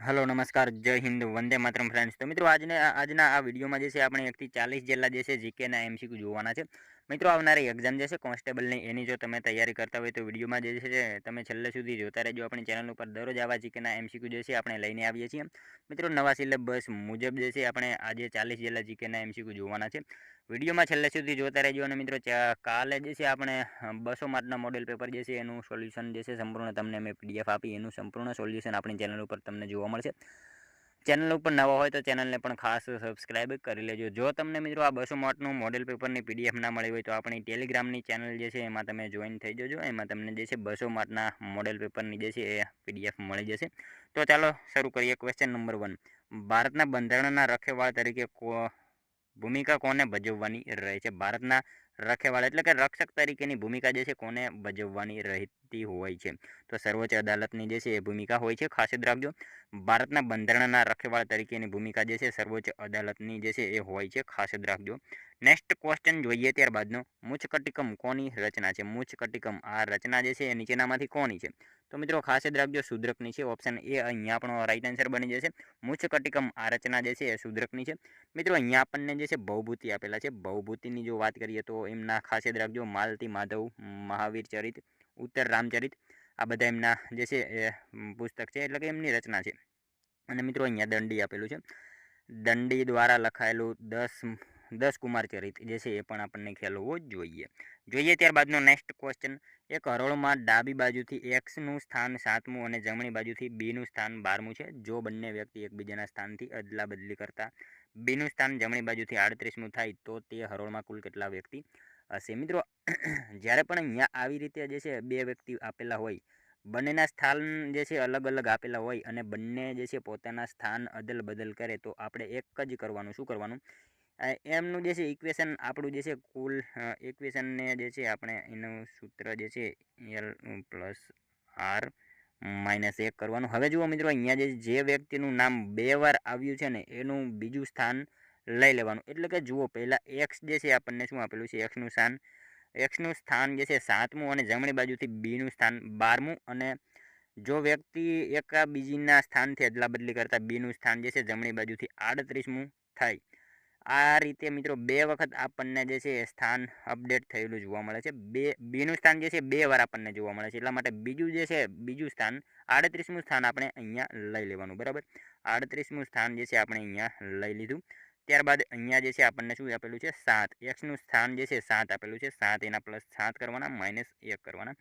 Hello नमस्कार जय Hind Vande Mataram friends. तो मित्रों આજના આ વિડીયોમાં જે છે આપણે 1 થી 40 જેટલા જે છે જીકેના એમસીક્યુ જોવાના છે। મિત્રો આવનારી એક્ઝામ જે છે કોન્સ્ટેબલની એની જો તમે તૈયારી કરતા હોય તો વિડીયોમાં જે છે તમે છેલ્લે સુધી જોતા રહેજો। આપણી ચેનલ ઉપર દરરોજ આવા જીકેના એમસીક્યુ જે છે આપણે લઈને આવીએ છીએ। મિત્રો નવા સિલેબસ મુજબ જે છે આપણે આજે 40 જેટલા જીકેના એમસીક્યુ જોવાના છે। વિડીયોમાં છેલ્લે સુધી જોતા રહેજો। અને મિત્રો કાલે જે છે આપણે 200 માર્કના મોડેલ પેપર જે છે એનું સોલ્યુશન જે છે સંપૂર્ણ તમને મેં પીડીએફ આપી, એનું સંપૂર્ણ સોલ્યુશન આપણી ચેનલ ઉપર તમને જોવા મળશે। ચેનલ ઉપર નવા હોય તો ચેનલને પણ ખાસ સબસ્ક્રાઇબ કરી લેજો। જો તમને મિત્રો આ 200 માર્કનું મોડેલ પેપરની પીડીએફ ના મળી હોય તો આપણી ટેલિગ્રામની ચેનલ જે છે એમાં તમે જોઈન થઈ જજો। એમાં તમને જે છે 200 માર્કના મોડેલ પેપરની જે છે એ પીડીએફ મળી જશે। તો ચાલો શરૂ કરીએ। ક્વેશ્ચન નંબર 1, ભારતના બંધારણના રખેવાળ તરીકે ભૂમિકા કોને ભજવવાની રહે છે? ભારતના રખેવાળ એટલે કે રક્ષક તરીકેની ભૂમિકા જે છે કોને ભજવવાની રહેતી હોય છે? તો સર્વોચ્ચ અદાલતની જે છે એ ભૂમિકા હોય છે, ખાસ યાદ રાખજો। ભારતના બંધારણના રખેવાળ તરીકેની ભૂમિકા જે છે સર્વોચ્ચ અદાલતની જે છે એ હોય છે, ખાસ યાદ રાખજો। નેક્સ્ટ ક્વેશ્ચન જોઈએ ત્યારબાદનો, મુચકટિકમ કોની રચના છે? મુચકટિકમ આ રચના જે છે એ નીચેનામાંથી કોની છે? તો મિત્રો ખાસ યાદ રાખજો શૂદ્રકની છે। ઓપ્શન એ અહીંયા આપણો રાઈટ આન્સર બની જશે। મુચકટિકમ આ રચના જે છે એ શૂદ્રકની છે। મિત્રો અહીંયા આપણને જે છે બહુભૂતિ આપેલા છે। બહુભૂતિની જો વાત કરીએ તો એમના ખાસ યાદ રાખજો માલતી માધવ, મહાવીર ચરિત, ઉત્તર રામચરિત, આ બધા એમના જે છે એ પુસ્તક છે, એટલે કે એમની રચના છે। અને મિત્રો અહીંયા દંડી આપેલું છે। દંડી દ્વારા લખાયેલું 10 કુમાર ચરિત જે છે એ પણ આપણને ખ્યાલ હોવો જ જોઈએ। ત્યારબાદનો નેક્સ્ટ ક્વેશ્ચન, એક હરોળમાં ડાબી બાજુથી એક્સનું સ્થાન 7મું અને જમણી બાજુથી બીનું સ્થાન 12મું છે। જો બંને વ્યક્તિ એકબીજાના સ્થાનથી અદલા બદલી કરતા બીનું સ્થાન જમણી બાજુથી 38મું થાય તો તે હરોળમાં કુલ કેટલા વ્યક્તિ હશે? મિત્રો જ્યારે પણ અહીંયા આવી રીતે જે છે બે વ્યક્તિ આપેલા હોય, બંનેના સ્થાન જે છે અલગ અલગ આપેલા હોય અને બંને જે છે પોતાના સ્થાન અદલ બદલ કરે તો આપણે એક જ કરવાનું, શું કરવાનું? એમનું જે છે ઇક્વેશન આપણું જે છે કુલ ઇક્વેશનને જે છે આપણે એનું સૂત્ર જે છે L+R -1 કરવાનું। હવે જુઓ મિત્રો અહીંયા જે વ્યક્તિનું નામ 2 વાર આવ્યું છે ને એનું બીજું સ્થાન લઈ લેવાનું। એટલે કે જુઓ પહેલાં એક્સ જે છે આપણને શું આપેલું છે? એક્સનું સ્થાન જે છે 7મું અને જમણી બાજુથી બીનું સ્થાન 12મું, અને જો વ્યક્તિ બીજીના સ્થાનથી અદલા બદલી કરતા બીનું સ્થાન જે છે જમણી બાજુથી 38મું થાય, આ રીતે મિત્રો 2 વખત આપણને જે છે સ્થાન અપડેટ થયેલું જોવા મળે છે। બીનું સ્થાન જે છે 2 વાર આપણને જોવા મળે છે, એટલા માટે બીજું સ્થાન 38મું સ્થાન આપણે અહીંયા લઈ લેવાનું, બરાબર। 38મું સ્થાન જે છે આપણે અહીંયા લઈ લીધું। ત્યારબાદ અહીંયા જે છે આપણને શું આપેલું છે? 7, એક્સનું સ્થાન જે છે 7 આપેલું છે, 7 એના +7 કરવાના, -1 કરવાના।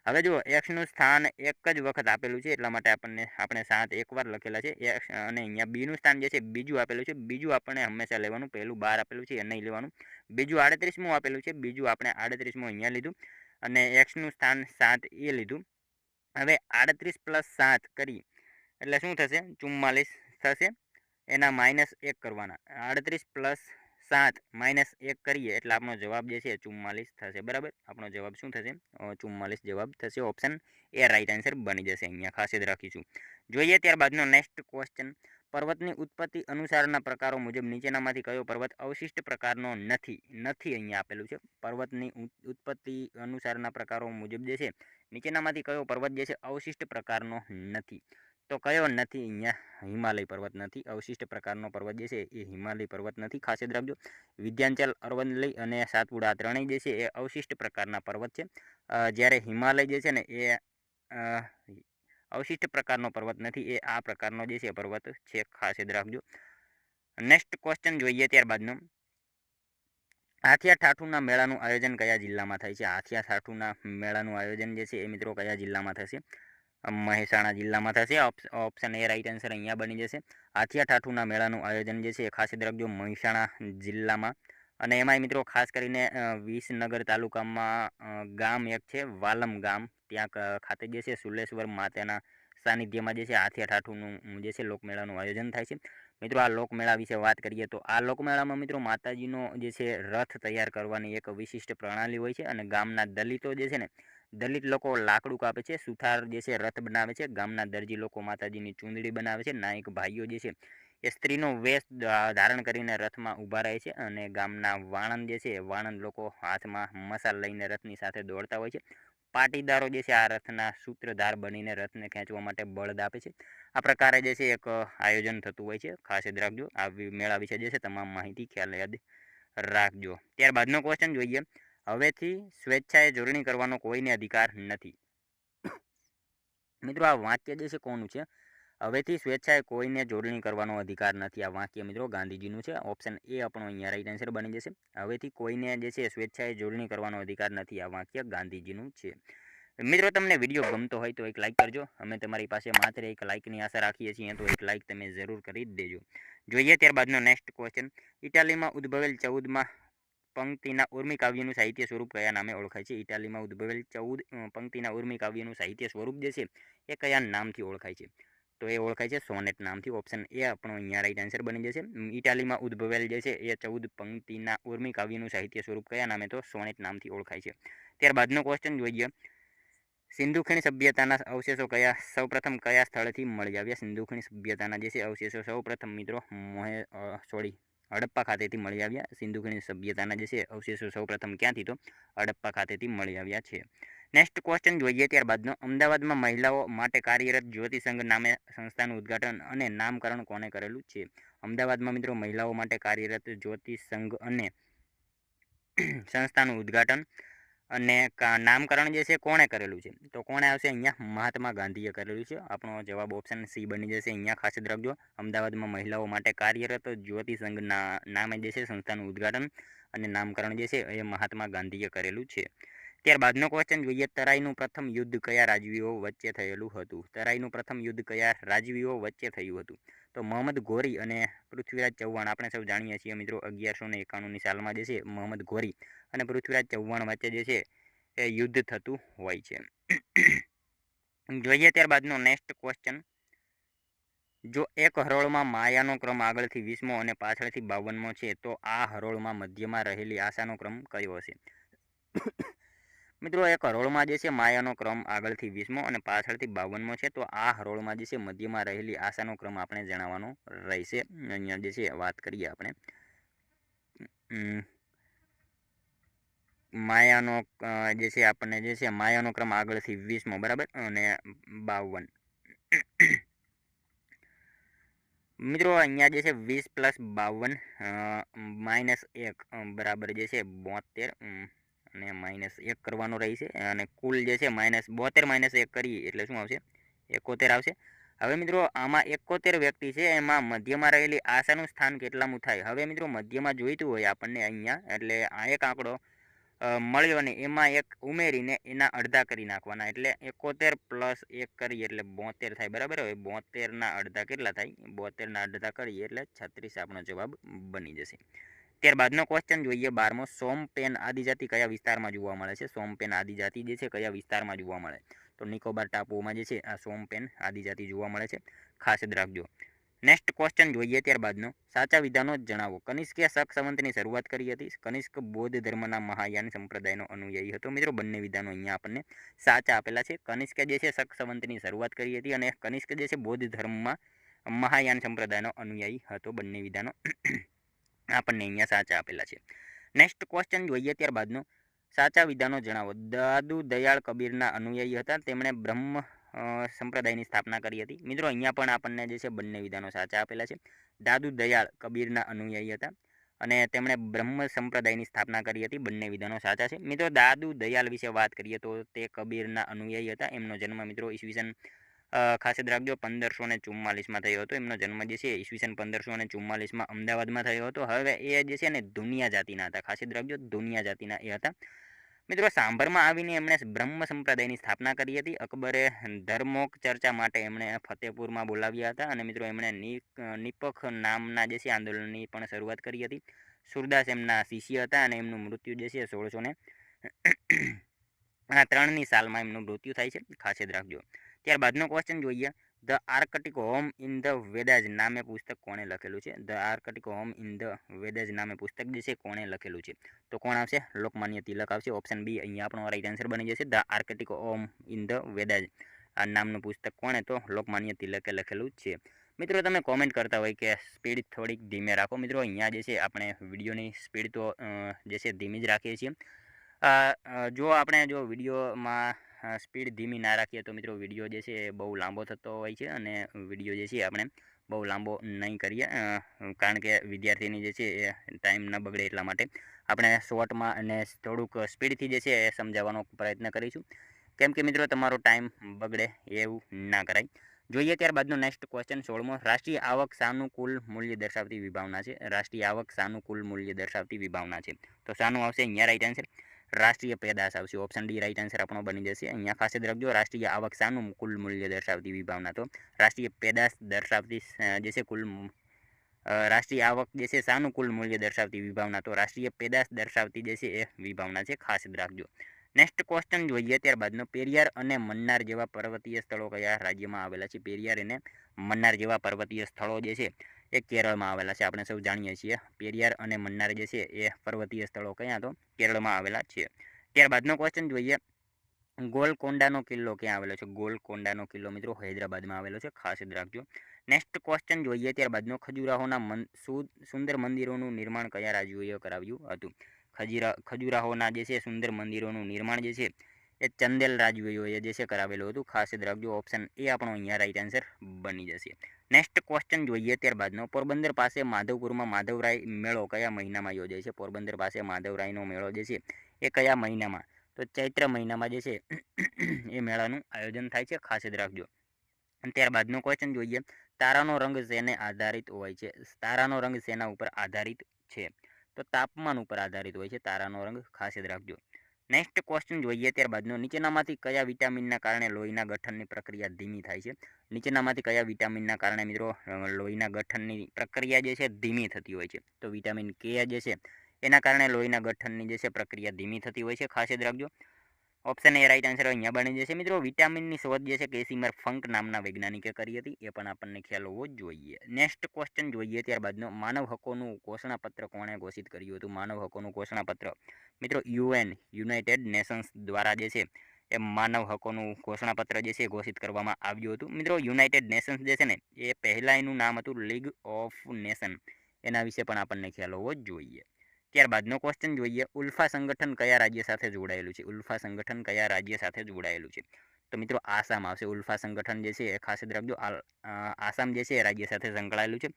હવે જુઓ એક્સનું સ્થાન એક જ વખત આપેલું છે એટલા માટે આપણે 7 એકવાર લખેલા છે। એક્સ અને અહીંયા બીનું સ્થાન જે છે બીજું આપેલું છે, બીજું આપણે હંમેશા લેવાનું, પહેલું 12 આપેલું છે એ નહીં લેવાનું। બીજું 38મું આપેલું છે, બીજું આપણે 38મું અહીંયા લીધું, અને એક્સનું સ્થાન 7 એ લીધું। હવે 38 + 7 કરી એટલે શું થશે? 44 થશે, એના -1 કરવાના। 38 + 7 -1 કરીએ એટલે આપણો જવાબ જે છે 44 થશે, બરાબર। આપણો જવાબ શું થશે? 44 જવાબ થશે। ઓપ્શન એ રાઈટ આન્સર બની જશે, અહીંયા ખાસ યાદ રાખીશું। જોઈએ ત્યારબાદનો નેક્સ્ટ ક્વેશ્ચન, પર્વતની ઉત્પત્તિ અનુસારના પ્રકારો મુજબ નીચેનામાંથી કયો પર્વત અવશિષ્ટ પ્રકારનો નથી? અહીંયા આપેલું છે। પર્વતની ઉત્પત્તિ અનુસારના પ્રકારો મુજબ જે છે નીચેનામાંથી કયો પર્વત જે છે અવશિષ્ટ પ્રકારનો નથી? તો કયો નથી? અહીંયા હિમાલય પર્વત નથી। અવશિષ્ટ પ્રકારનો પર્વત જે છે એ હિમાલય પર્વત નથી, ખાસ યાદ રાખજો। વિંધ્યાચલ, અરવલ્લી અને સાતપુડા આ ત્રણેય જે છે એ અવશિષ્ટ પ્રકારના પર્વત છે। જ્યારે હિમાલય જે છે ને એ અવશિષ્ટ પ્રકારનો પર્વત નથી, એ આ પ્રકારનો જે છે પર્વત છે, ખાસ યાદ રાખજો। નેક્સ્ટ ક્વેશ્ચન જોઈએ ત્યારબાદનો, હાથિયા ઠાઠુના મેળાનું આયોજન કયા જિલ્લામાં થાય છે? હાથિયા ઠાઠુના મેળાનું આયોજન જે છે એ મિત્રો કયા જિલ્લામાં થશે? મહેસાણા જિલ્લામાં થશે। ઓપ્શન એ રાઈટ આન્સર અહીંયા બની જશે। હાથિયા ઠાઠુના મેળાનું આયોજન જે છે એ ખાસ યાદ રાખજો મહેસાણા જિલ્લામાં, અને એમાંય મિત્રો ખાસ કરીને વિસનગર તાલુકામાં ગામ એક છે વાલમ ગામ, ત્યાં ખાતે જે છે સુલેશ્વર માતાના સાનિધ્યમાં જે છે હાથિયા ઠાઠુનું જે છે લોકમેળાનું આયોજન થાય છે। મિત્રો આ લોકમેળા વિશે વાત કરીએ તો આ લોકમેળામાં મિત્રો માતાજીનો જે છે રથ તૈયાર કરવાની એક વિશિષ્ટ પ્રણાલી હોય છે, અને ગામના દલિતો જે છે ને દલિત લોકો લાકડું કાપે છે, સુથાર જે છે રથ બનાવે છે, ગામના દરજી લોકો માતાજીની ચૂંદડી બનાવે છે, નાયક ભાઈઓ જે છે એ સ્ત્રીનો વેશ ધારણ કરીને રથમાં ઊભા રહે છે, અને ગામના વાણંદ જે છે વાણંદ લોકો હાથમાં મશાલ લઈને રથની સાથે દોડતા હોય છે। પાટીદારો જે છે આ રથના સૂત્રધાર બનીને રથને ખેંચવા માટે બળદ આપે છે. આ પ્રકારે જે છે એક આયોજન થતું હોય છે. ખાસ યાદ રાખજો. આ મેળા વિશે જે છે તમામ માહિતી ખ્યાલ યાદ રાખજો. ત્યારબાદનો ક્વેશ્ચન જોઈએ. હવેથી સ્વેચ્છાએ જોડણી કરવાનો કોઈને અધિકાર નથી. મિત્રો આ વાક્ય જે છે કોનું છે? હવેથી સ્વેચ્છાએ કોઈને જોડણી કરવાનો અધિકાર નથી. આ વાક્ય મિત્રો ગાંધીજીનું છે. ઓપ્શન એ આપણો અહીંયા રાઈટ આન્સર બની જશે. હવેથી કોઈને જે છે સ્વેચ્છાએ જોડણી કરવાનો અધિકાર નથી. આ વાક્ય ગાંધીજીનું છે. મિત્રો તમને વિડીયો ગમતો હોય તો એક લાઇક કરજો. અમે તમારી પાસે માત્ર એક લાઇકની આશા રાખીએ છીએ, તો એક લાઇક તમે જરૂર કરી જ દેજો. જોઈએ ત્યારબાદનો નેક્સ્ટ ક્વેશ્ચન. ઇટાલીમાં ઉદ્ભવેલ 14માં પંક્તિના ઉર્મી કાવ્યનું સાહિત્ય સ્વરૂપ કયા નામે ઓળખાય છે? ઇટાલીમાં ઉદ્ભવેલ 14 પંક્તિના ઉર્મી કાવ્યનું સાહિત્ય સ્વરૂપ જે છે એ કયા નામથી ઓળખાય છે? તો એ ઓળખાય છે સોનેટ નામથી. ઓપ્શન એ આપણો અહીંયા રાઈટ આન્સર બની જશે. ઇટાલીમાં ઉદ્ભવેલ જે છે એ 14 પંક્તિના ઉર્મી કાવ્યનું સાહિત્ય સ્વરૂપ કયા નામે? તો સોનેટ નામથી ઓળખાય છે. ત્યારબાદનો ક્વેશ્ચન જોઈએ. સિંધુ ખીણ સભ્યતાના અવશેષો સૌપ્રથમ કયા સ્થળેથી મળી આવ્યા? સિંધુ ખીણ સભ્યતાના જે છે અવશેષો સૌપ્રથમ મિત્રો હડપ્પા ખાતેથી મળી આવ્યા. સિંધુ ખીણ સભ્યતાના જે છે અવશેષો સૌપ્રથમ ક્યાંથી? તો હડપ્પા ખાતેથી મળી આવ્યા છે. નેક્સ્ટ ક્વેશ્ચન જોઈએ ત્યારબાદનો. અમદાવાદમાં મહિલાઓ માટે કાર્યરત જ્યોતિ સંઘ નામે સંસ્થાનું ઉદ્ઘાટન અને નામકરણ કોને કરેલું છે? અમદાવાદમાં મિત્રો મહિલાઓ માટે કાર્યરત જ્યોતિ સંઘ અને સંસ્થાનું ઉદ્ઘાટન અને નામકરણ જે છે કોણે કરેલું છે? તો કોણે આવશે અહીંયા? મહાત્મા ગાંધીએ કરેલું છે. આપણો જવાબ ઓપ્શન સી બની જશે. અહીંયા ખાસ જ રાખજો. અમદાવાદમાં મહિલાઓ માટે કાર્યરત જ્યોતિ સંઘના નામે જે છે સંસ્થાનું ઉદ્ઘાટન અને નામકરણ જે છે એ મહાત્મા ગાંધીએ કરેલું છે. ત્યારબાદનો ક્વેશ્ચન જોઈએ. તરાઈનું પ્રથમ યુદ્ધ કયા રાજવીઓ વચ્ચે થયેલું હતું? તરાઈનું પ્રથમ યુદ્ધ કયા રાજવીઓ વચ્ચે થયું હતું? તો મોહમ્મદ ઘોરી અને પૃથ્વીરાજ ચૌહાણ. આપણે સૌ જાણીએ છીએ મિત્રો 1191ની સાલમાં જે છે મોહમ્મદ ઘોરી અને પૃથ્વીરાજ ચૌહાણ વચ્ચે જે છે એ યુદ્ધ થતું હોય છે. જોઈએ ત્યારબાદનો નેક્સ્ટ ક્વેશ્ચન. જો એક હરોળમાં માયાનો ક્રમ આગળથી 20મો અને પાછળથી 52મો છે, તો આ હરોળમાં મધ્યમાં રહેલી આશાનો ક્રમ કયો હશે? મિત્રો એક હરોળમાં જે છે માયાનો ક્રમ આગળથી 20મો અને પાછળથી 52મો છે, તો આ હરોળમાં જે છે મધ્યમાં રહેલી આશાનો ક્રમ આપણે જણાવવાનો રહેશે. અહીંયા જે છે વાત કરીએ આપણે માયાનો જે છે આપણને જે છે માયાનો ક્રમ આગળથી 20મો બરાબર અને 52. મિત્રો અહીંયા જે છે 20 + 52 -1 બરાબર જે છે 72 અને -1 કરવાનો રહેશે. અને કુલ જે છે -72 -1 કરીએ એટલે શું આવશે? 71 આવશે. હવે મિત્રો આમાં 71 વ્યક્તિ છે, એમાં મધ્યમાં રહેલી આશાનું સ્થાન કેટલામું થાય? હવે મિત્રો મધ્યમાં જોઈતું હોય આપણને અહીંયા, એટલે આ એક આંકડો મળ્યો ને એમાં એક ઉમેરીને એના અડધા કરી નાખવાના, એટલે 71 + 1 કરીએ એટલે 72 થાય બરાબર. હવે 72ના અડધા કેટલા થાય? 72ના અડધા કરીએ એટલે 36 આપણો જવાબ બની જશે. ત્યારબાદનો ક્વેશ્ચન જોઈએ 12મો. સોમપેન આદિજાતિ કયા વિસ્તારમાં જોવા મળે છે? સોમપેન આદિજાતિ જે છે કયા વિસ્તારમાં જોવા મળે? તો નિકોબાર ટાપુઓમાં જે છે આ સોમપેન આદિજાતિ જોવા મળે છે. ખાસ જ રાખજો. નેક્સ્ટ ક્વેશ્ચન જોઈએ ત્યારબાદનો. સાચા વિધાનો જણાવો. કનિષ્કે શક સંવંતની શરૂઆત કરી હતી. કનિષ્ક બૌદ્ધ ધર્મના મહાયાન સંપ્રદાયનો અનુયાયી હતો. મિત્રો બંને વિધાનો અહીંયા આપણને સાચા આપેલા છે. કનિષ્કે જે છે શક સંવંતની શરૂઆત કરી હતી અને કનિષ્ક જે છે બૌદ્ધ ધર્મમાં મહાયાન સંપ્રદાયનો અનુયાયી હતો. બંને વિધાનો આપણને અહીંયા સાચા આપેલા છે. નેક્સ્ટ ક્વેશ્ચન જોઈએ ત્યારબાદનો. સાચા વિધાનો જણાવો. દાદુ દયાળ કબીરના અનુયાયી હતા. તેમણે બ્રહ્મ સંપ્રદાયની સ્થાપના કરી હતી. મિત્રો અહીંયા પણ આપણને જે છે બંને વિધાનો સાચા આપેલા છે. દાદુ દયાળ કબીરના અનુયાયી હતા અને તેમણે બ્રહ્મ સંપ્રદાયની સ્થાપના કરી હતી. બંને વિધાનો સાચા છે. મિત્રો દાદુ દયાળ વિશે વાત કરીએ તો તે કબીરના અનુયાયી હતા. એમનો જન્મ મિત્રો ઈસવીસન ખાસ જ રાખજો 1544માં થયો હતો. એમનો જન્મ જે છે ઈસવીસન 1544માં અમદાવાદમાં થયો હતો. હવે એ જે છે ને દુનિયા જાતિના હતા. ખાસ જ રાખજો દુનિયા જાતિના એ હતા. મિત્રો સાંભરમાં આવીને એમણે બ્રહ્મ સંપ્રદાયની સ્થાપના કરી હતી. અકબરે ધર્મોક ચર્ચા માટે એમણે ફતેપુરમાં બોલાવ્યા હતા અને મિત્રો એમણે નિપખ નામના જે છે આંદોલનની પણ શરૂઆત કરી હતી. સુરદાસ એમના શિષ્ય હતા અને એમનું મૃત્યુ જે છે 1603ની સાલમાં એમનું મૃત્યુ થાય છે. ખાસ જ રાખજો. ત્યારબાદનો ક્વેશ્ચન જોઈએ. The Arctic home in the Vedas નામે પુસ્તક કોણે લખેલું છે? The Arctic home in the Vedas નામે પુસ્તક જે છે કોણે લખેલું છે? તો કોણ આવશે? લોકમાન્ય તિલક આવશે. ઓપ્શન બી અહીંયા આપણો રાઈટ આન્સર બની જશે. The Arctic home in the Vedas આ નામનું પુસ્તક કોણે? તો લોકમાન્ય તિલકે લખેલું છે. મિત્રો તમે કોમેન્ટ કરતા હોય કે સ્પીડ થોડીક ધીમે રાખો. મિત્રો અહીંયા જે છે આપણે વિડીયોની સ્પીડ તો જે છે ધીમી જ રાખીએ છીએ. જો આપણે વિડીયોમાં સ્પીડ ધીમી ના રાખીએ તો મિત્રો વિડીયો જે છે એ બહુ લાંબો થતો હોય છે, અને વિડીયો જે છે આપણે બહુ લાંબો નહીં કરીએ, કારણ કે વિદ્યાર્થીની જે છે એ ટાઈમ ન બગડે એટલા માટે આપણે શોર્ટમાં અને થોડુંક સ્પીડથી જે છે એ સમજાવવાનો પ્રયત્ન કરીશું, કેમ કે મિત્રો તમારો ટાઈમ બગડે એવું ના કરાય. જોઈએ ત્યારબાદનો નેક્સ્ટ ક્વેશ્ચન 16મો. રાષ્ટ્રીય આવક સાનું કુલ મૂલ્ય દર્શાવતી વિભાવના છે. રાષ્ટ્રીય આવક સાનું કુલ મૂલ્ય દર્શાવતી વિભાવના છે. તો સાનું આવશે અહીંયા રાઈટ આન્સર રાષ્ટ્રીય પેદાશ આવશે. ઓપ્શન ડી રાઈટ આન્સર આપણો બની જશે. અહીંયા ખાસ યાદ રાખજો, રાષ્ટ્રીય આવક સાનું કુલ મૂલ્ય દર્શાવતી વિભાવના, તો રાષ્ટ્રીય પેદાશ દર્શાવતી જે છે કુલ રાષ્ટ્રીય આવક જે છે સાનું કુલ મૂલ્ય દર્શાવતી વિભાવના, તો રાષ્ટ્રીય પેદાશ દર્શાવતી જે છે એ વિભાવના છે, ખાસ યાદ રાખજો. નેક્સ્ટ ક્વેશ્ચન જોઈએ ત્યારબાદનો. પેરિયાર અને મન્નાર જેવા પર્વતીય સ્થળો કયા રાજ્યમાં આવેલા છે? પેરિયાર અને મન્નાર જેવા પર્વતીય સ્થળો જે છે એ કેરળમાં આવેલા છે. આપણે સૌ જાણીએ છીએ પેરિયાર અને મન્નાર જે છે એ પર્વતીય સ્થળો કયા, તો કેરળમાં આવેલા છે. ત્યારબાદનો ક્વેશ્ચન જોઈએ, ગોલકોંડાનો કિલ્લો ક્યાં આવેલો છે? ગોલકોંડાનો કિલ્લો મિત્રો હૈદરાબાદમાં આવેલો છે, ખાસ યાદ રાખજો. નેક્સ્ટ ક્વેશ્ચન જોઈએ ત્યારબાદનો, ખજુરાહોના સુંદર મંદિરોનું નિર્માણ કયા રાજ્યોએ કરાવ્યું હતું? ખજુરાહોના જે છે સુંદર મંદિરોનું નિર્માણ જે છે એ ચંદેલ રાજવીઓએ જે છે કરાવેલું હતું, ખાસ યાદ રાખજો. ઓપ્શન એ આપણો અહીંયા રાઈટ આન્સર બની જશે. નેક્સ્ટ ક્વેશ્ચન જોઈએ ત્યારબાદનો, પોરબંદર પાસે માધવપુરમાં માધવરાય મેળો કયા મહિનામાં યોજાય છે? પોરબંદર પાસે માધવરાયનો મેળો જે છે એ કયા મહિનામાં? તો ચૈત્ર મહિનામાં જે છે એ મેળાનું આયોજન થાય છે, ખાસ યાદ રાખજો. ત્યારબાદનો ક્વેશ્ચન જોઈએ, તારાનો રંગ શેને આધારિત હોય છે? તારાનો રંગ શેના ઉપર આધારિત છે? તો તાપમાન ઉપર આધારિત હોય છે તારાનો રંગ, ખાસ યાદ રાખજો. નેક્સ્ટ ક્વેશ્ચન જોઈએ ત્યારબાદનો, નીચેનામાંથી કયા વિટામિનના કારણે લોહીના ગઠનની પ્રક્રિયા ધીમી થાય છે? નીચેનામાંથી કયા વિટામિનના કારણે મિત્રો લોહીના ગઠનની પ્રક્રિયા જે છે ધીમી થતી હોય છે? તો વિટામિન કે જે છે એના કારણે લોહીના ગઠનની જે છે પ્રક્રિયા ધીમી થતી હોય છે, ખાસ યાદ રાખજો. ઓપ્શન એ રાઈટ આન્સર અહીંયા બની જશે. મિત્રો વિટામિનની શોધ જે છે કેસીમર ફંક નામના વૈજ્ઞાનિકે કરી હતી, એ પણ આપણને ખ્યાલ હોવો જ જોઈએ. નેક્સ્ટ ક્વેશ્ચન જોઈએ ત્યારબાદનો, માનવ હકોનું ઘોષણાપત્ર કોણે ઘોષિત કર્યું હતું? માનવ હકોનું ઘોષણાપત્ર મિત્રો યુનાઇટેડ નેશન્સ દ્વારા જે છે એ માનવ હકોનું ઘોષણાપત્ર જે છે ઘોષિત કરવામાં આવ્યું હતું. મિત્રો યુનાઇટેડ નેશન્સ જે છે ને એ પહેલાં એનું નામ હતું લીગ ઓફ નેશન, એના વિશે પણ આપણને ખ્યાલ હોવો જ જોઈએ. ત્યારબાદનો ક્વેશ્ચન જોઈએ, ઉલ્ફા સંગઠન કયા રાજ્ય સાથે જોડાયેલું છે? ઉલ્ફા સંગઠન કયા રાજ્ય સાથે જોડાયેલું છે? તો મિત્રો આસામ આવશે. ઉલ્ફા સંગઠન જે છે એ ખાસ યાદ રાખજો, આસામ જે છે એ રાજ્ય સાથે સંકળાયેલું છે.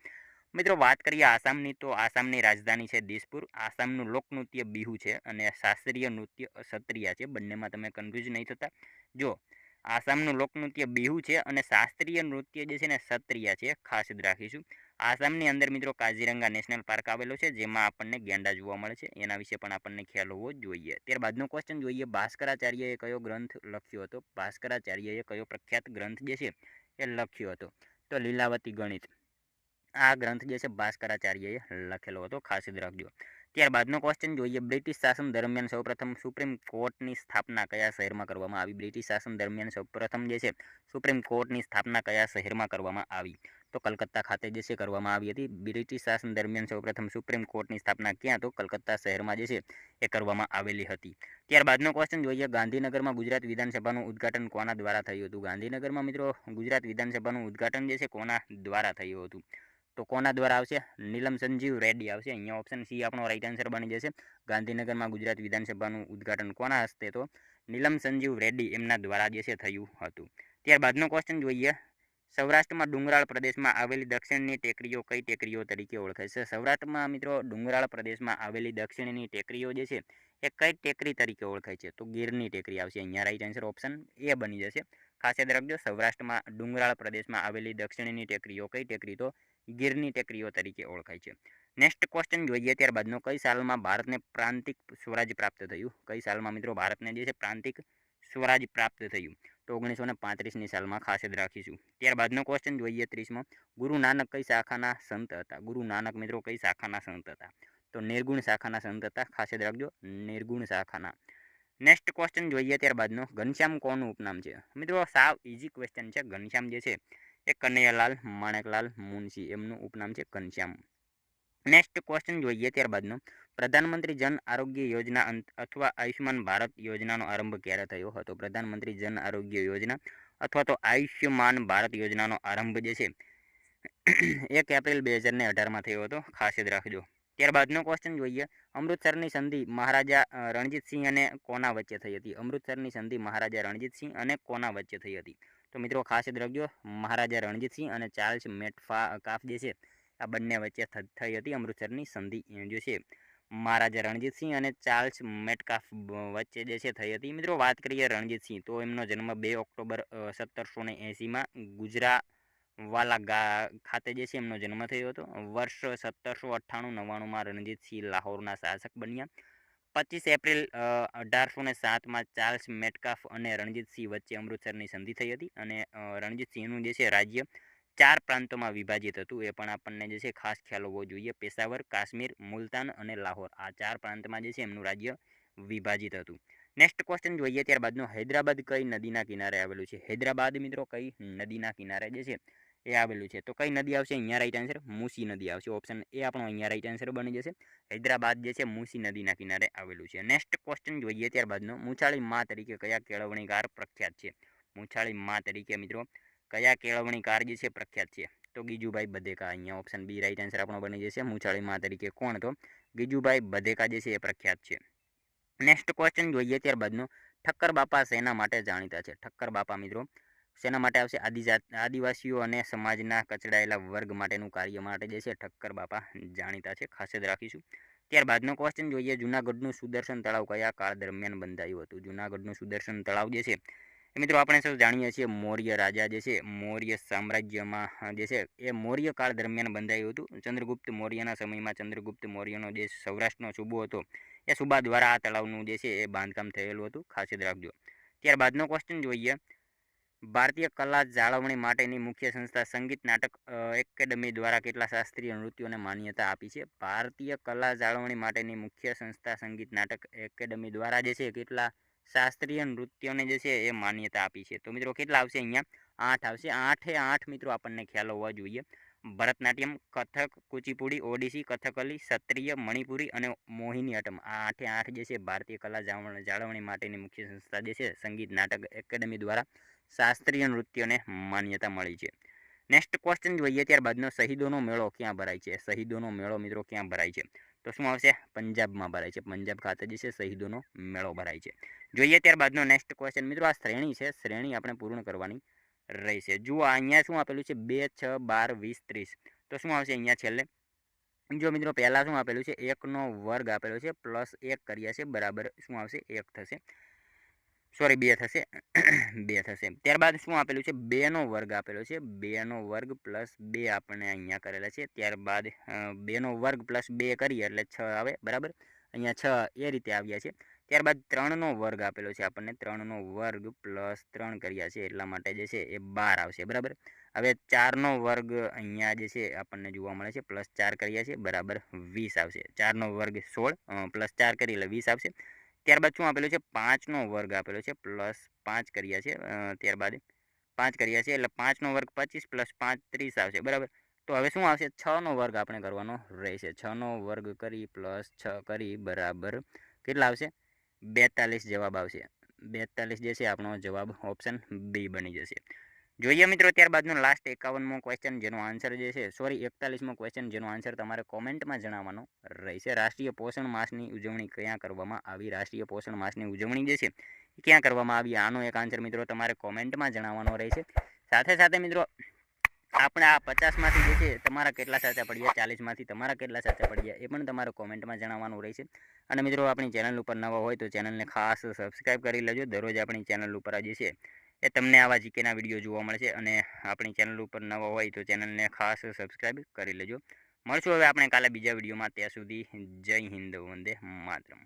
મિત્રો વાત કરીએ આસામની, તો આસામની રાજધાની છે દિસપુર. આસામનું લોકનૃત્ય બિહુ છે અને શાસ્ત્રીય નૃત્ય સત્રિયા છે. બંનેમાં તમે કન્ફ્યુઝ નહીં થતા. જો આસામનું લોકનૃત્ય બિહુ છે અને શાસ્ત્રીય નૃત્ય જે છે ને સત્રિયા છે, ખાસ યાદ રાખીશું. આસામની અંદર મિત્રો કાઝીરંગા નેશનલ પાર્ક આવેલો છે, જેમાં આપણને ગેંડા જોવા મળે છે, એના વિશે પણ આપણને ખ્યાલ હોવો જ જોઈએ. ત્યારબાદનો ક્વેશ્ચન જોઈએ, ભાસ્કરાચાર્યએ કયો ગ્રંથ લખ્યો હતો? ભાસ્કરાચાર્યએ કયો પ્રખ્યાત ગ્રંથ જે છે એ લખ્યો હતો? તો લીલાવતી ગણિત. આ ગ્રંથ જે છે ભાસ્કરાચાર્યએ લખેલો હતો, ખાસ યાદ રાખજો. ત્યારબાદનો ક્વેશ્ચન જોઈએ, બ્રિટિશ શાસન દરમિયાન સૌપ્રથમ સુપ્રીમ કોર્ટની સ્થાપના કયા શહેરમાં કરવામાં આવી? બ્રિટિશ શાસન દરમિયાન સૌપ્રથમ જે છે સુપ્રીમ કોર્ટની સ્થાપના કયા શહેરમાં કરવામાં આવી? તો કલકત્તા ખાતે જે છે કરવામાં આવી હતી. બ્રિટિશ શાસન દરમિયાન સૌપ્રથમ સુપ્રીમ કોર્ટની સ્થાપના ક્યાં? તો કલકત્તા શહેરમાં જે છે એ કરવામાં આવેલી હતી. ત્યારબાદનો ક્વેશ્ચન જોઈએ, ગાંધીનગરમાં ગુજરાત વિધાનસભાનું ઉદ્ઘાટન કોના દ્વારા થયું હતું? ગાંધીનગરમાં મિત્રો ગુજરાત વિધાનસભાનું ઉદ્ઘાટન જે છે કોના દ્વારા થયું હતું? તો કોના દ્વારા આવશે? નીલમ સંજીવ રેડ્ડી આવશે. અહીંયા ઓપ્શન સી આપણો રાઈટ આન્સર બની જશે. ગાંધીનગરમાં ગુજરાત વિધાનસભાનું ઉદ્ઘાટન કોના હસ્તે? તો નીલમ સંજીવ રેડ્ડી એમના દ્વારા જે છે થયું હતું. ત્યારબાદનો ક્વેશ્ચન જોઈએ, સૌરાષ્ટ્રમાં ડુંગરાળ પ્રદેશમાં આવેલી દક્ષિણની ટેકરીઓ કઈ ટેકરીઓ તરીકે ઓળખાય છે? સૌરાષ્ટ્રમાં મિત્રો ડુંગરાળ પ્રદેશમાં આવેલી દક્ષિણની ટેકરીઓ જે છે એ કઈ ટેકરી તરીકે ઓળખાય છે? તો ગીરની ટેકરી આવશે. અહીંયા રાઈટ આન્સર ઓપ્શન એ બની જશે. ખાસ યાદ રાખજો, સૌરાષ્ટ્રમાં ડુંગરાળ પ્રદેશમાં આવેલી દક્ષિણની ટેકરીઓ કઈ ટેકરી? તો ગીરની ટેકરીઓ તરીકે ઓળખાય છે. નેક્સ્ટ ક્વેશ્ચન જોઈએ ત્યારબાદનો, કઈ સાલમાં ભારતને પ્રાંતિક સ્વરાજ પ્રાપ્ત થયું? કઈ સાલમાં મિત્રો ભારતને જે છે પ્રાંતિક સ્વરાજ પ્રાપ્ત થયું? તો 1935ની સાલમાં, ખાસ યાદ રાખીશું. ત્યારબાદનો ક્વેશ્ચન જોઈએ 30મો, ગુરુ નાનક કઈ શાખાના સંત હતા? ગુરુ નાનક મિત્રો કઈ શાખાના સંત હતા? તો નિર્ગુણ શાખાના સંત હતા, ખાસ યાદ રાખજો, નિર્ગુણ શાખાના. નેક્સ્ટ ક્વેશ્ચન જોઈએ ત્યારબાદનો, ઘનશ્યામ કોનું ઉપનામ છે? મિત્રો સાવ ઇઝી ક્વેશ્ચન છે. ઘનશ્યામ જે છે એ કનૈયાલાલ માણેકલાલ મુનશી એમનું ઉપનામ છે ઘનશ્યામ. નેક્સ્ટ ક્વેશ્ચન જોઈએ ત્યારબાદનો, પ્રધાનમંત્રી જન આરોગ્ય યોજના અથવા આયુષ્યમાન ભારત યોજનાનો આરંભ ક્યારે થયો હતો? પ્રધાનમંત્રી જન આરોગ્ય યોજના અથવા તો આયુષ્યમાન ભારત યોજનાનો આરંભ જે છે 1 એપ્રિલ 2018માં થયો હતો, ખાસ યાદ રાખજો. ત્યારબાદનો ક્વેશ્ચન જોઈએ, અમૃતસરની સંધિ મહારાજા રણજીતસિંહ અને કોના વચ્ચે થઈ હતી? અમૃતસરની સંધિ મહારાજા રણજીતસિંહ અને કોના વચ્ચે થઈ હતી? તો મિત્રો ખાસ યાદ રાખજો, મહારાજા રણજીતસિંહ અને ચાર્લ્સ મેટકાફ જે છે આ બંને વચ્ચે થઈ હતી અમૃતસરની સંધિ જે છે મહારાજા રણજીતસિંહ અને ચાર્લ્સ મેટકાફ વચ્ચે જે છે થઈ હતી. મિત્રો વાત કરીએ રણજીતસિંહ, તો એમનો જન્મ 2 ઓક્ટોબર 1780માં ગુજરાવાલા ખાતે જે છે એમનો જન્મ થયો હતો. વર્ષ 1798-99માં રણજીતસિંહ લાહોરના શાસક બન્યા. 25 એપ્રિલ 1807માં ચાર્લ્સ મેટકાફ અને રણજીતસિંહ વચ્ચે અમૃતસરની સંધિ થઈ હતી અને રણજીતસિંહનું જે છે રાજ્ય 4 પ્રાંતોમાં વિભાજિત હતું. એ પણ આપણને જે છે ખાસ ખ્યાલ હોવો જોઈએ. પેશાવર, કાશ્મીર, મુલતાન અને લાહોર, આ 4 પ્રાંતમાં જે છે એમનું રાજ્ય વિભાજિત હતું. નેક્સ્ટ ક્વેશ્ચન જોઈએ, ત્યારબાદનો હૈદરાબાદ કઈ નદીના કિનારે આવેલું છે? હૈદરાબાદ મિત્રો કઈ નદીના કિનારે જે છે એ આવેલું છે? તો કઈ નદી આવશે અહીંયા? રાઈટ આન્સર મૂસી નદી આવશે. ઓપ્શન એ આપણો અહીંયા રાઈટ આન્સર બની જશે. હૈદરાબાદ જે છે મૂસી નદીના કિનારે આવેલું છે. નેક્સ્ટ ક્વેશ્ચન જોઈએ, ત્યારબાદનો મૂછાળી મા તરીકે કયા કેળવણીકાર પ્રખ્યાત છે? મૂછાળી મા તરીકે મિત્રો કયા કેળવણીકાર જે છે પ્રખ્યાત છે? તો ગીજુભાઈ બધેકા. અહીંયા ઓપ્શન બી રાઈટ આન્સર આપણો બની જશે. મૂછાળી મા તરીકે કોણ? તો ગીજુભાઈ બધેકા જે છે એ પ્રખ્યાત છે. નેક્સ્ટ ક્વેશ્ચન જોઈએ, ત્યારબાદનો ઠક્કર બાપા શેના માટે જાણીતા છે? ઠક્કર બાપા મિત્રો શેના માટે આવશે? આદિવાસીઓ અને સમાજના કચડાયેલા વર્ગ માટેનું કાર્ય માટે જે છે ઠક્કર બાપા જાણીતા છે. ખાસ જ રાખીશું. ત્યારબાદનો ક્વેશ્ચન જોઈએ, જૂનાગઢનું સુદર્શન તળાવ કયા કાળ દરમિયાન બંધાયું હતું? જૂનાગઢનું સુદર્શન તળાવ જે છે એ મિત્રો આપણે સૌ જાણીએ છીએ મૌર્ય રાજા જે છે મૌર્ય સામ્રાજ્યમાં જે છે એ મૌર્ય કાળ દરમિયાન બંધાયું હતું. ચંદ્રગુપ્ત મૌર્યના સમયમાં ચંદ્રગુપ્ત મૌર્યનો જે સૌરાષ્ટ્રનો સૂબો હતો એ સૂબા દ્વારા આ તળાવનું જે છે એ બાંધકામ થયેલું હતું. ખાસ યાદ રાખજો. ત્યારબાદનો ક્વેશ્ચન જોઈએ, ભારતીય કલા જાળવણી માટેની મુખ્ય સંસ્થા સંગીત નાટક એકેડમી દ્વારા કેટલા શાસ્ત્રીય નૃત્યોને માન્યતા આપી છે? ભારતીય કલા જાળવણી માટેની મુખ્ય સંસ્થા સંગીત નાટક એકેડમી દ્વારા જે છે કેટલા શાસ્ત્રીય નૃત્યોને જે છે એ માન્યતા આપી છે? તો મિત્રો કેટલા આવશે અહીંયા? 8 આવશે. 8 મિત્રો આપણને ખ્યાલ હોવા જોઈએ. ભરતનાટ્યમ, કથક, કુચીપુડી, ઓડિસી, કથકલી, ક્ષત્રિય, મણિપુરી અને મોહિનીઅટ્ટમ, આ 8 જે છે ભારતીય કલા જાળવણી માટેની મુખ્ય સંસ્થા જે છે સંગીત નાટક એકેડમી દ્વારા શાસ્ત્રીય નૃત્યોને માન્યતા મળી છે. નેક્સ્ટ ક્વેશ્ચન જોઈએ, ત્યારબાદનો શહીદોનો મેળો ક્યાં ભરાય છે? શહીદોનો મેળો મિત્રો ક્યાં ભરાય છે? તો શું આવશે? પંજાબમાં ભરાય છે. પંજાબ ખાતે જે છે શહીદોનો મેળો ભરાય છે. જોઈએ ત્યારબાદનો નેક્સ્ટ ક્વેશ્ચન. મિત્રો આ શ્રેણી છે, શ્રેણી આપણે પૂર્ણ કરવાની રહેશે. જુઓ અહીંયા શું આપેલું છે? 2, 6, 12, 20, 30. તો શું આવશે અહીંયા છેલ્લે? જો મિત્રો પહેલાં શું આપેલું છે? 1નો વર્ગ આપેલો છે પ્લસ 1 કર્યા છે બરાબર શું આવશે? 1 થશે. સોરી 2 થશે. 2 થશે. ત્યારબાદ શું આપેલું છે? 2નો વર્ગ આપેલો છે. 2નો વર્ગ પ્લસ 2 આપણે અહીંયા કરેલા છે. ત્યારબાદ 2નો વર્ગ પ્લસ 2 કરીએ એટલે 6 આવે બરાબર. અહીંયા 6 એ રીતે આવ્યા છે. ત્યારબાદ 3નો વર્ગ આપેલો છે આપણને. 3નો વર્ગ પ્લસ 3 કર્યા છે એટલા માટે જે છે એ 12 આવશે બરાબર. હવે 4નો વર્ગ અહીંયા જે છે આપણને જોવા મળે છે પ્લસ 4 કર્યા છે બરાબર 20 આવશે. 4નો વર્ગ 16 પ્લસ 4 કરી એટલે 20 આવશે. ત્યારબાદ શું આપેલું છે? 5નો વર્ગ આપેલો છે પ્લસ 5 કર્યા છે. ત્યારબાદ 5 કર્યા છે એટલે 5નો વર્ગ 25 પ્લસ 5 30 આવશે બરાબર. તો હવે શું આવશે? 6નો વર્ગ આપણે કરવાનો રહેશે. 6નો વર્ગ કરી પ્લસ 6 કરી બરાબર કેટલા આવશે? 42 જવાબ આવશે. 42 જે છે આપણો જવાબ ઓપ્શન બી બની જશે. જોઈએ મિત્રો ત્યારબાદનો લાસ્ટ 51મો ક્વેશ્ચન જેનો આન્સર જે છે સોરી 41મો ક્વેશ્ચન જેનો આન્સર તમારે કોમેન્ટમાં જણાવવાનો રહેશે. રાષ્ટ્રીય પોષણ માસની ઉજવણી ક્યાં કરવામાં આવી? રાષ્ટ્રીય પોષણ માસની ઉજવણી જે છે એ ક્યાં કરવામાં આવી? આનો એક આન્સર મિત્રો તમારે કોમેન્ટમાં જણાવવાનો રહેશે. સાથે સાથે મિત્રો આપણે આ 50માંથી જે છે તમારા કેટલા સાચા પડ્યા, 40માંથી તમારા કેટલા સાચા પડ્યા એ પણ તમારે કોમેન્ટમાં જણાવવાનું રહેશે. અને મિત્રો આપણી ચેનલ ઉપર નવા હોય તો ચેનલને ખાસ સબસ્ક્રાઈબ કરી લેજો. દરરોજ આપણી ચેનલ ઉપર જે છે એ તમને આવા જીકેના વિડીયો જોવા મળશે. અને આપણી ચેનલ ઉપર નવા હોય તો ચેનલને ખાસ સબસ્ક્રાઈબ કરી લેજો. મળશું હવે આપણે કાલે બીજા વિડીયોમાં. ત્યાં સુધી જય હિન્દ, વંદે માતરમ.